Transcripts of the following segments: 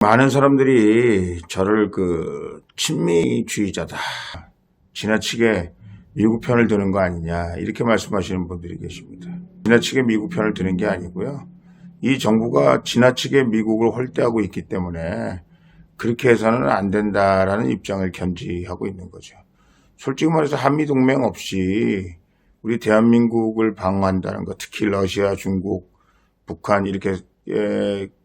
많은 사람들이 저를 친미주의자다, 지나치게 미국 편을 드는 거 아니냐, 이렇게 말씀하시는 분들이 계십니다. 지나치게 미국 편을 드는 게 아니고요. 이 정부가 지나치게 미국을 홀대하고 있기 때문에 그렇게 해서는 안 된다라는 입장을 견지하고 있는 거죠. 솔직히 말해서 한미동맹 없이 우리 대한민국을 방어한다는 거, 특히 러시아, 중국, 북한 이렇게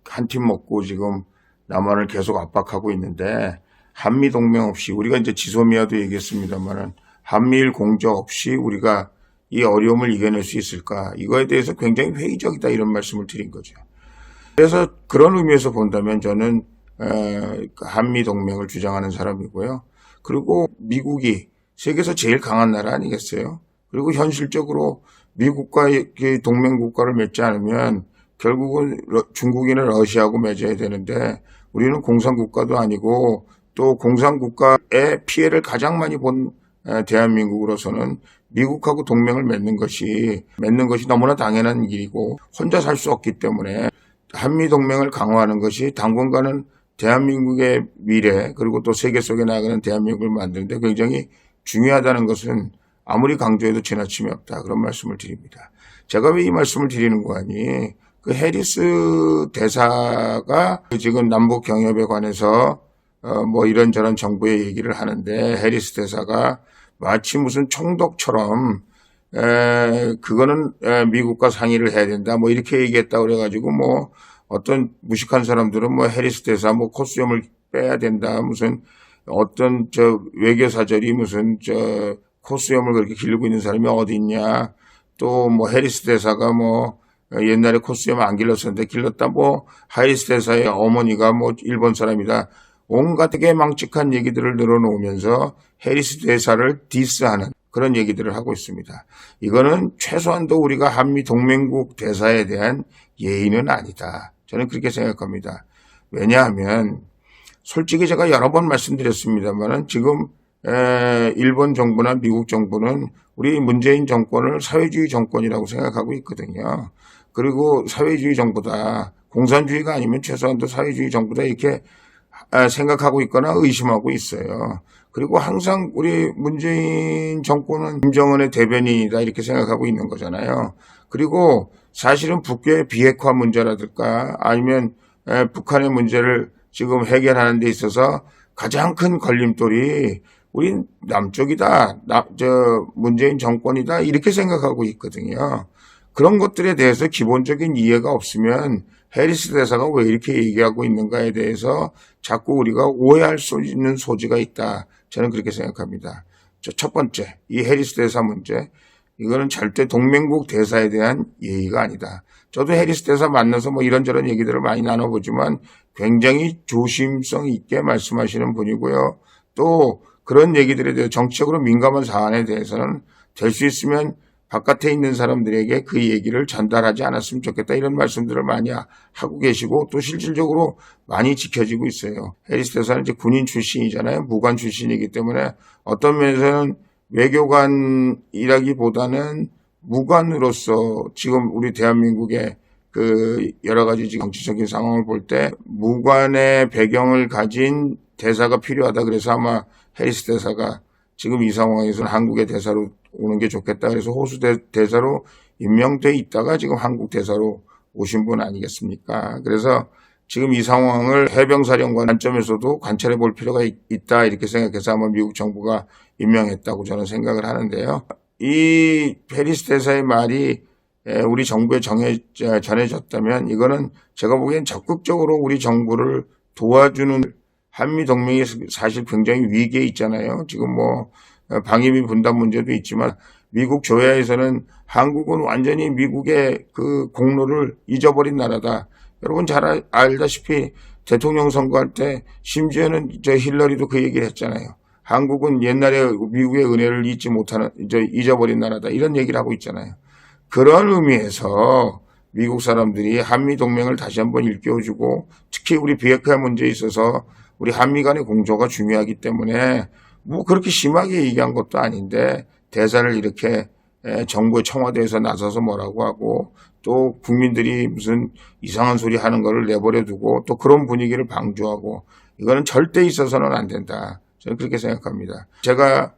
한 팀 먹고 지금 남한을 계속 압박하고 있는데, 한미동맹 없이, 우리가 이제 지소미아도 얘기했습니다만은 한미일 공조 없이 우리가 이 어려움을 이겨낼 수 있을까? 이거에 대해서 굉장히 회의적이다, 이런 말씀을 드린 거죠. 그래서 그런 의미에서 본다면 저는 한미동맹을 주장하는 사람이고요. 그리고 미국이 세계에서 제일 강한 나라 아니겠어요? 그리고 현실적으로 미국과 동맹국가를 맺지 않으면 결국은 중국이나 러시아하고 맺어야 되는데, 우리는 공산국가도 아니고 또 공산국가의 피해를 가장 많이 본 대한민국으로서는 미국하고 동맹을 맺는 것이 너무나 당연한 일이고, 혼자 살 수 없기 때문에 한미동맹을 강화하는 것이 당분간은 대한민국의 미래, 그리고 또 세계 속에 나가는 대한민국을 만드는데 굉장히 중요하다는 것은 아무리 강조해도 지나침이 없다, 그런 말씀을 드립니다. 제가 왜 이 말씀을 드리는 거 아니, 해리스 대사가 지금 남북 경협에 관해서 뭐 이런저런 정부의 얘기를 하는데, 해리스 대사가 마치 무슨 총독처럼 그거는 미국과 상의를 해야 된다, 뭐 이렇게 얘기했다고 그래가지고, 뭐 어떤 무식한 사람들은 뭐 해리스 대사 뭐 콧수염을 빼야 된다, 무슨 어떤 외교사절이 무슨 콧수염을 그렇게 기르고 있는 사람이 어디 있냐, 또 뭐 해리스 대사가 뭐 옛날에 콧수염 안 길렀었는데 길렀다, 뭐 해리스 대사의 어머니가 뭐 일본 사람이다, 온갖 되게 망측한 얘기들을 늘어놓으면서 해리스 대사를 디스하는 그런 얘기들을 하고 있습니다. 이거는 최소한도 우리가 한미 동맹국 대사에 대한 예의는 아니다, 저는 그렇게 생각합니다. 왜냐하면 솔직히 제가 여러 번 말씀드렸습니다만은 지금 일본 정부나 미국 정부는 우리 문재인 정권을 사회주의 정권이라고 생각하고 있거든요. 그리고 사회주의 정부다, 공산주의가 아니면 최소한도 사회주의 정부다, 이렇게 생각하고 있거나 의심하고 있어요. 그리고 항상 우리 문재인 정권은 김정은의 대변인이다, 이렇게 생각하고 있는 거잖아요. 그리고 사실은 북교의 비핵화 문제라든가 아니면 북한의 문제를 지금 해결하는 데 있어서 가장 큰 걸림돌이 우린 남쪽이다, 문재인 정권이다, 이렇게 생각하고 있거든요. 그런 것들에 대해서 기본적인 이해가 없으면 해리스 대사가 왜 이렇게 얘기하고 있는가에 대해서 자꾸 우리가 오해할 수 있는 소지가 있다, 저는 그렇게 생각합니다. 첫 번째, 이 해리스 대사 문제, 이거는 절대 동맹국 대사에 대한 예의가 아니다. 저도 해리스 대사 만나서 뭐 이런저런 얘기들을 많이 나눠보지만 굉장히 조심성 있게 말씀하시는 분이고요. 또 그런 얘기들에 대해 정치적으로 민감한 사안에 대해서는 될 수 있으면 바깥에 있는 사람들에게 그 얘기를 전달하지 않았으면 좋겠다, 이런 말씀들을 많이 하고 계시고, 또 실질적으로 많이 지켜지고 있어요. 해리스 대사는 이제 군인 출신이잖아요. 무관 출신이기 때문에 어떤 면에서는 외교관이라기보다는 무관으로서 지금 우리 대한민국의 여러 가지 정치적인 상황을 볼 때 무관의 배경을 가진 대사가 필요하다, 그래서 아마 해리스 대사가 지금 이 상황에서는 한국의 대사로 오는 게 좋겠다, 그래서 호수 대사로 임명돼 있다가 지금 한국 대사로 오신 분 아니겠습니까? 그래서 지금 이 상황을 해병사령관 관점에서도 관찰해 볼 필요가 있다, 이렇게 생각해서 아마 미국 정부가 임명했다고 저는 생각을 하는데요. 이 해리스 대사의 말이 우리 정부에 전해졌다면 이거는 제가 보기엔 적극적으로 우리 정부를 도와주는, 한미동맹이 사실 굉장히 위기에 있잖아요. 지금 뭐 방위비 분담 문제도 있지만 미국 조야에서는 한국은 완전히 미국의 그 공로를 잊어버린 나라다. 여러분 잘 알다시피 대통령 선거할 때 심지어는 힐러리도 그 얘기를 했잖아요. 한국은 옛날에 미국의 은혜를 잊어버린 나라다, 이런 얘기를 하고 있잖아요. 그런 의미에서 미국 사람들이 한미동맹을 다시 한번 일깨워주고, 특히 우리 비핵화 문제에 있어서 우리 한미 간의 공조가 중요하기 때문에 뭐 그렇게 심하게 얘기한 것도 아닌데 대사를 이렇게 정부의 청와대에서 나서서 뭐라고 하고 또 국민들이 무슨 이상한 소리 하는 거를 내버려 두고 또 그런 분위기를 방조하고 이거는 절대 있어서는 안 된다. 저는 그렇게 생각합니다. 제가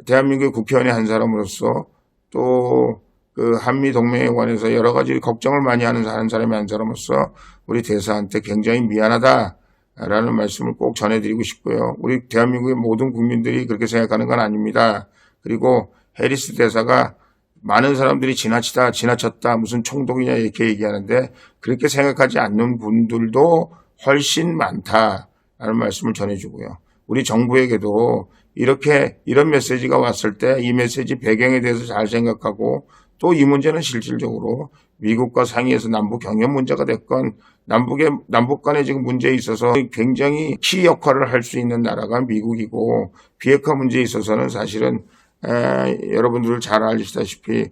대한민국의 국회의원의 한 사람으로서 또 그 한미 동맹에 관해서 여러 가지 걱정을 많이 하는 사람이 한 사람으로서 우리 대사한테 굉장히 미안하다라는 말씀을 꼭 전해드리고 싶고요. 우리 대한민국의 모든 국민들이 그렇게 생각하는 건 아닙니다. 그리고 해리스 대사가 많은 사람들이 지나쳤다, 무슨 총독이냐 이렇게 얘기하는데 그렇게 생각하지 않는 분들도 훨씬 많다라는 말씀을 전해주고요. 우리 정부에게도 이런 메시지가 왔을 때 이 메시지 배경에 대해서 잘 생각하고 또 이 문제는 실질적으로 미국과 상의해서 남북 경협 문제가 됐건 남북 간에 지금 문제에 있어서 굉장히 키 역할을 할 수 있는 나라가 미국이고 비핵화 문제에 있어서는 사실은 여러분들 잘 아시다시피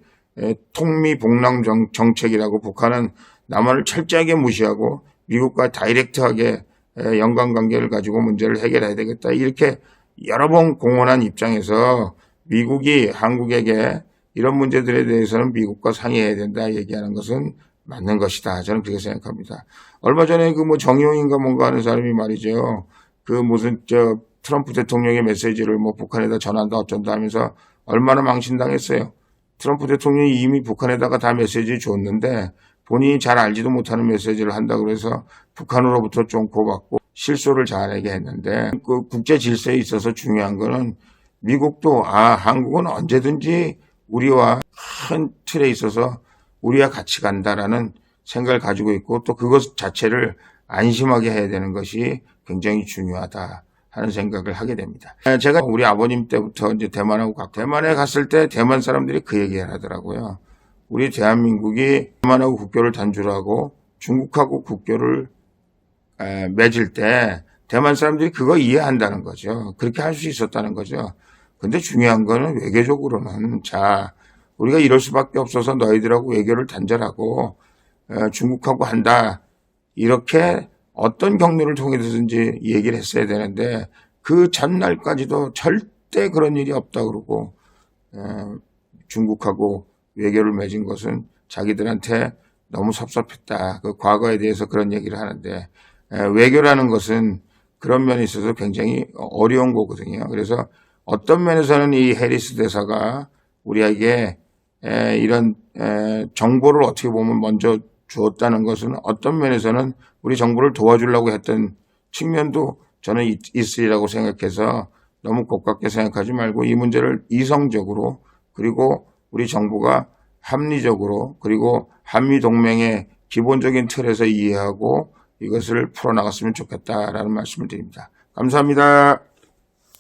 통미봉남 정책이라고 북한은 남한을 철저하게 무시하고 미국과 다이렉트하게 연관관계를 가지고 문제를 해결해야 되겠다. 이렇게 여러 번 공언한 입장에서 미국이 한국에게 이런 문제들에 대해서는 미국과 상의해야 된다 얘기하는 것은 맞는 것이다. 저는 그렇게 생각합니다. 얼마 전에 그 정의용인가 뭔가 하는 사람이 말이죠. 그 무슨 트럼프 대통령의 메시지를 북한에다 전한다 어쩐다 하면서 얼마나 망신당했어요. 트럼프 대통령이 이미 북한에다가 다 메시지 줬는데 본인이 잘 알지도 못하는 메시지를 한다고 해서 북한으로부터 좀 고받고 실소를 자아내게 했는데 그 국제 질서에 있어서 중요한 거는 미국도 한국은 언제든지 우리와 큰 틀에 있어서 우리와 같이 간다라는 생각을 가지고 있고 또 그것 자체를 안심하게 해야 되는 것이 굉장히 중요하다 하는 생각을 하게 됩니다. 제가 우리 아버님 때부터 이제 대만에 갔을 때 대만 사람들이 그 얘기를 하더라고요. 우리 대한민국이 대만하고 국교를 단절하고 중국하고 국교를 맺을 때 대만 사람들이 그거 이해한다는 거죠. 그렇게 할 수 있었다는 거죠. 근데 중요한 거는 외교적으로는 우리가 이럴 수밖에 없어서 너희들하고 외교를 단절하고 중국하고 한다. 이렇게 어떤 경로를 통해서든지 얘기를 했어야 되는데 그 전날까지도 절대 그런 일이 없다 그러고 중국하고 외교를 맺은 것은 자기들한테 너무 섭섭했다. 그 과거에 대해서 그런 얘기를 하는데 외교라는 것은 그런 면에 있어서 굉장히 어려운 거거든요. 그래서 어떤 면에서는 이 해리스 대사가 우리에게 이런 정보를 어떻게 보면 먼저 주었다는 것은 어떤 면에서는 우리 정부를 도와주려고 했던 측면도 저는 있으리라고 생각해서 너무 고깝게 생각하지 말고 이 문제를 이성적으로 그리고 우리 정부가 합리적으로 그리고 한미동맹의 기본적인 틀에서 이해하고 이것을 풀어나갔으면 좋겠다라는 말씀을 드립니다. 감사합니다.